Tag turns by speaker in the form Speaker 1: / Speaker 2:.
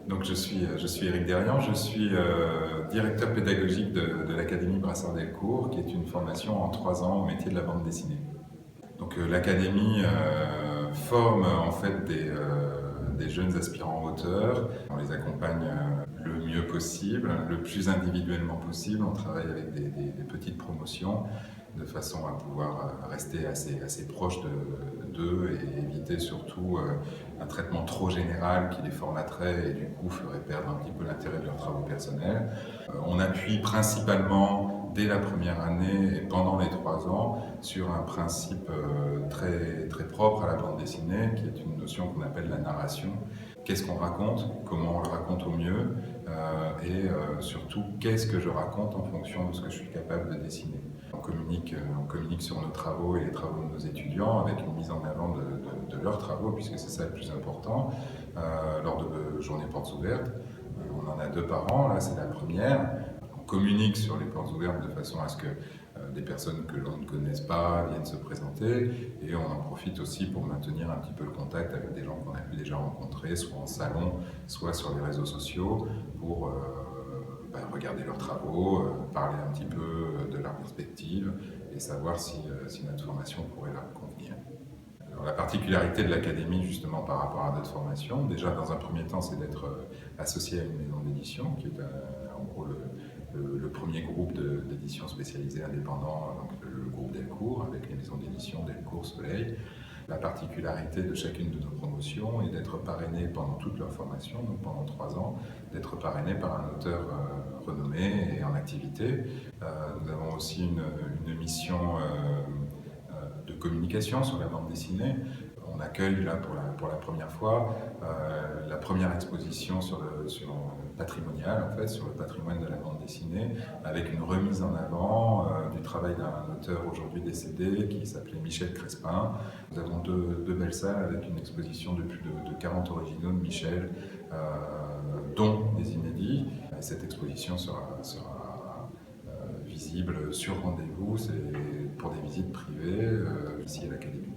Speaker 1: Donc je suis Éric Derian, je suis directeur pédagogique de l'Académie Brassard-Delcourt, qui est une formation en 3 ans au métier de la bande dessinée. Donc l'Académie forme en fait des jeunes aspirants auteurs. On les accompagne le mieux possible, le plus individuellement possible. On travaille avec des petites promotions de façon à pouvoir rester assez proche d'eux et éviter surtout un traitement trop général qui les formaterait et du coup ferait perdre un petit peu l'intérêt de leurs travaux personnels. On appuie principalement dès la première année et pendant les 3 ans sur un principe très propre à la bande dessinée qui est une notion qu'on appelle la narration. Qu'est-ce qu'on raconte, comment on le raconte au mieux et surtout qu'est-ce que je raconte en fonction de ce que je suis capable de dessiner. On communique sur nos travaux et les travaux de nos étudiants avec une mise en avant de leurs travaux puisque c'est ça le plus important lors de journées portes ouvertes. On en a 2 par an, là c'est la première. On communique sur les portes ouvertes de façon à ce que des personnes que l'on ne connaisse pas viennent se présenter et on en profite aussi pour maintenir un petit peu le contact avec des gens qu'on a pu déjà rencontrer, soit en salon, soit sur les réseaux sociaux pour regarder leurs travaux, parler un petit peu de leur perspective et savoir si notre formation pourrait leur convenir. Alors, la particularité de l'Académie justement par rapport à d'autres formations, déjà dans un premier temps c'est d'être associé à une maison d'édition qui est en gros le premier groupe d'édition spécialisé indépendant, donc le groupe Delcourt avec les maisons d'édition Delcourt, Soleil. La particularité de chacune de nos promotions est d'être parrainé pendant toute leur formation, donc pendant 3 ans, d'être parrainé par un auteur renommé et en activité. Nous avons aussi une mission de communication sur la bande dessinée. On accueille là pour la première fois la première exposition sur le patrimonial, en fait, sur le patrimoine de la bande dessinée, avec une remise en avant du travail d'un auteur aujourd'hui décédé qui s'appelait Michel Crespin. Nous avons deux belles salles avec une exposition de plus de 40 originaux de Michel, dont des inédits. Et cette exposition sera visible sur rendez-vous, c'est pour des visites privées ici à l'Académie.